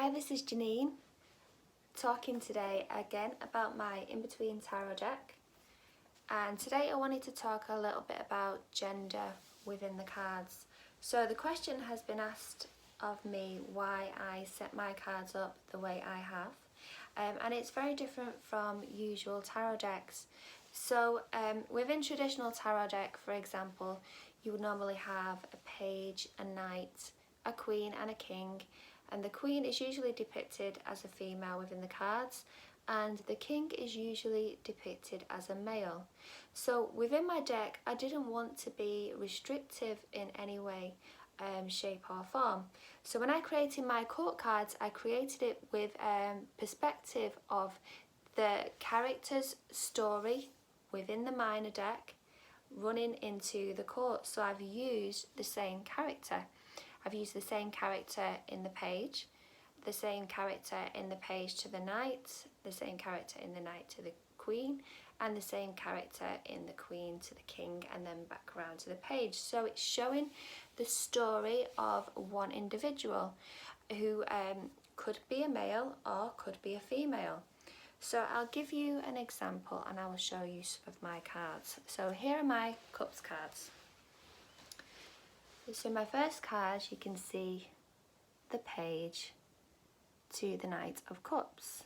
Hi, this is Janine, talking today again about my Inbetween tarot deck. And today I wanted to talk a little bit about gender within the cards. So the question has been asked of me why I set my cards up the way I have. And it's very different from usual tarot decks. So within traditional tarot deck, for example, you would normally have a page, a knight, a queen and a king. And the queen is usually depicted as a female within the cards, and the king is usually depicted as a male. So within my deck, I didn't want to be restrictive in any way, shape or form. So when I created my court cards, I created it with perspective of the character's story within the minor deck running into the court. So I've used the same character. I've used the same character in the page, the same character in the page to the knight, the same character in the knight to the queen, and the same character in the queen to the king, and then back around to the page. So it's showing the story of one individual who could be a male or could be a female. So I'll give you an example and I will show you some of my cards. So here are my cups cards. So in my first card, you can see the page to the Knight of Cups.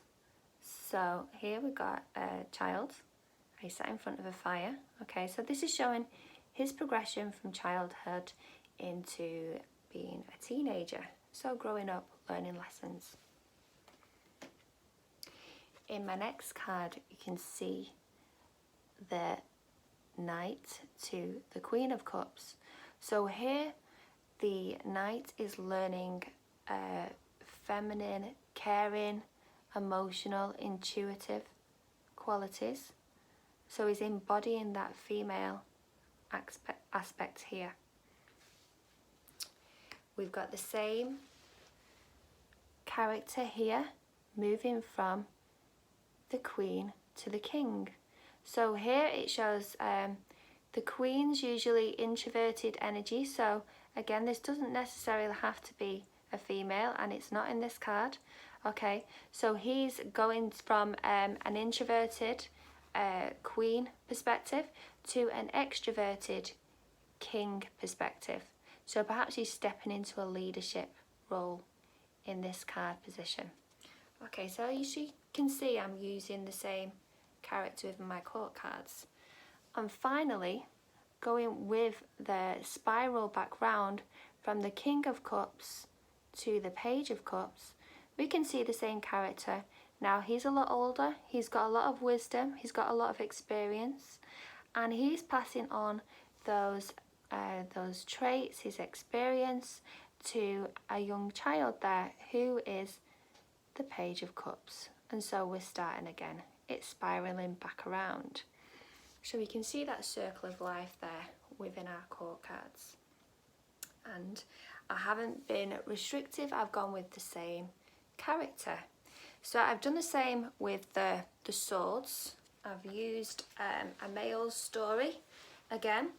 So here we've got a child. He's sat in front of a fire. Okay, so this is showing his progression from childhood into being a teenager. So growing up, learning lessons. In my next card, you can see the Knight to the Queen of Cups. So here, the knight is learning feminine, caring, emotional, intuitive qualities. So he's embodying that female aspect here. We've got the same character here, moving from the queen to the king. So here it shows the queen's usually introverted energy, so again this doesn't necessarily have to be a female, and it's not in this card. Okay, so he's going from an introverted queen perspective to an extroverted king perspective. So perhaps he's stepping into a leadership role in this card position. Okay, so you can see I'm using the same character with my court cards. And finally, going with the spiral background from the King of Cups to the Page of Cups, we can see the same character. Now he's a lot older, he's got a lot of wisdom, he's got a lot of experience, and he's passing on those traits, his experience, to a young child there who is the Page of Cups. And so we're starting again, it's spiraling back around. So we can see that circle of life there within our court cards. And I haven't been restrictive, I've gone with the same character. So I've done the same with the swords. I've used a male's story again.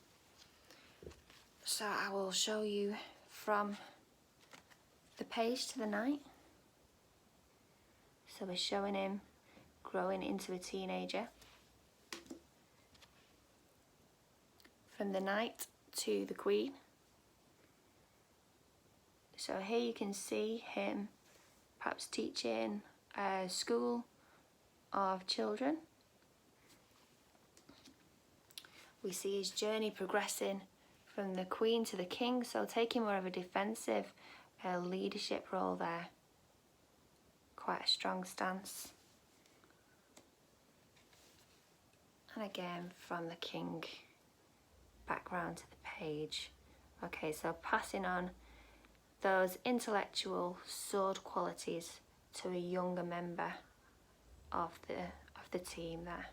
So I will show you from the page to the knight. So we're showing him growing into a teenager. From the knight to the queen. So here you can see him perhaps teaching a school of children. We see his journey progressing from the queen to the king, so taking more of a defensive leadership role there. Quite a strong stance. And again from the king back round to the page. Okay, so passing on those intellectual sword qualities to a younger member of the team there.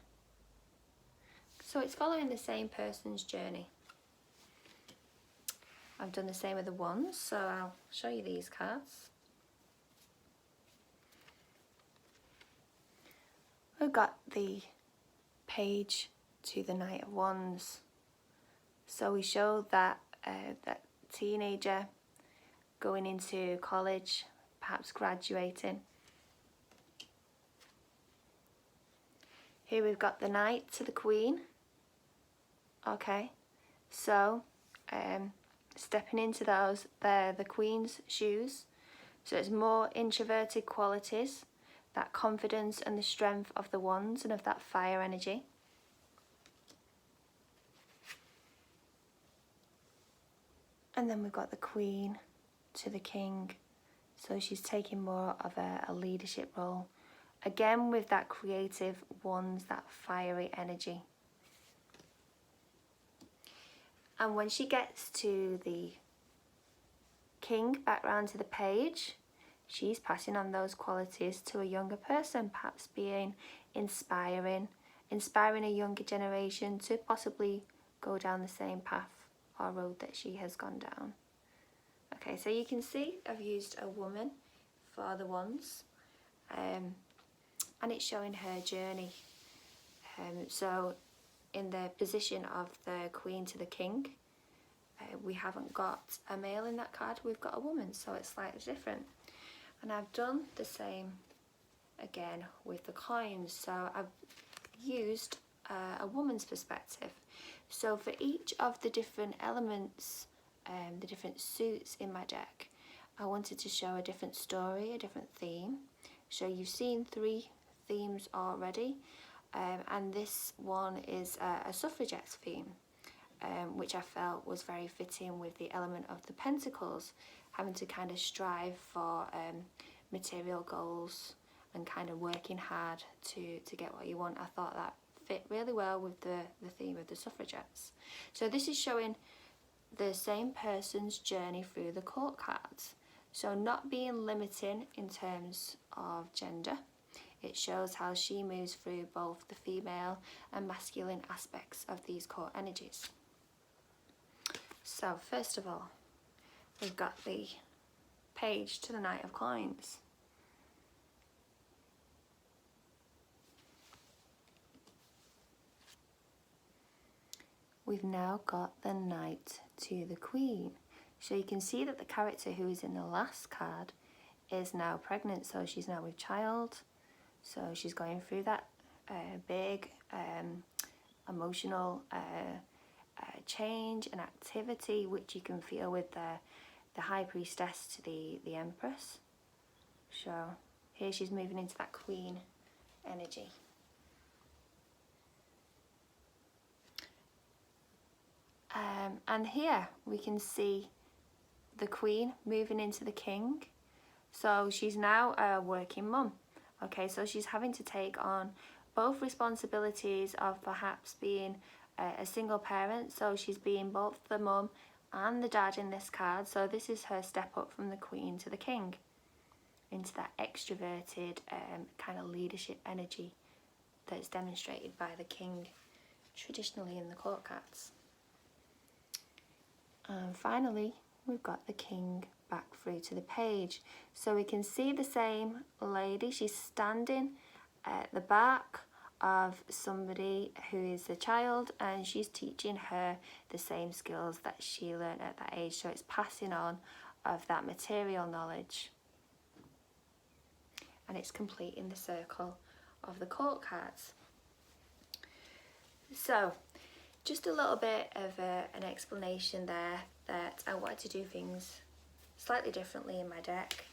So it's following the same person's journey. I've done the same with the wands, so I'll show you these cards. We've got the page to the Knight of Wands. So we show that that teenager going into college, perhaps graduating. Here we've got the Knight to the Queen. Okay, so stepping into those, they're the Queen's shoes. So it's more introverted qualities, that confidence and the strength of the wands and of that fire energy. And then we've got the Queen to the King. So she's taking more of a leadership role. Again, with that creative wands, that fiery energy. And when she gets to the King, back round to the page, she's passing on those qualities to a younger person, perhaps being inspiring a younger generation to possibly go down the same path or road that she has gone down. Okay, so you can see I've used a woman for the wands, and it's showing her journey. So in the position of the Queen to the King, we haven't got a male in that card, we've got a woman, so it's slightly different. And I've done the same again with the coins, so I've used a woman's perspective. So for each of the different elements, the different suits in my deck, I wanted to show a different story, a different theme. So you've seen 3 themes already, and this one is a suffragette's theme, which I felt was very fitting with the element of the pentacles, having to kind of strive for material goals and kind of working hard to get what you want. I thought that fit really well with the theme of the suffragettes. So this is showing the same person's journey through the court cards. So not being limiting in terms of gender. It shows how she moves through both the female and masculine aspects of these court energies. So first of all, we've got the page to the Knight of Coins. We've now got the Knight to the Queen. So you can see that the character who is in the last card is now pregnant, so she's now with child. So she's going through that big emotional change and activity, which you can feel with the High Priestess to the Empress. So here she's moving into that Queen energy. And here we can see the Queen moving into the King. So she's now a working mum. Okay, so she's having to take on both responsibilities of perhaps being a single parent. So she's being both the mum and the dad in this card. So this is her step up from the Queen to the King into that extroverted kind of leadership energy that's demonstrated by the King traditionally in the court cards. And finally, we've got the King back through to the page. So we can see the same lady. She's standing at the back of somebody who is a child, and she's teaching her the same skills that she learned at that age. So it's passing on of that material knowledge. And it's completing the circle of the court cards. So just a little bit of an explanation there that I wanted to do things slightly differently in my deck.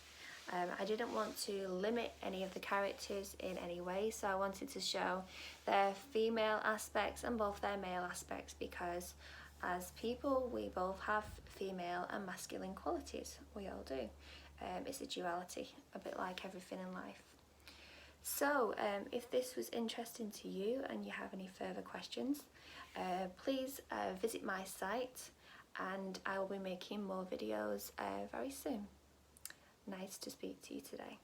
I didn't want to limit any of the characters in any way, so I wanted to show their female aspects and both their male aspects, because as people we both have female and masculine qualities. We all do. It's a duality, a bit like everything in life. So if this was interesting to you and you have any further questions, please visit my site, and I will be making more videos very soon. Nice to speak to you today.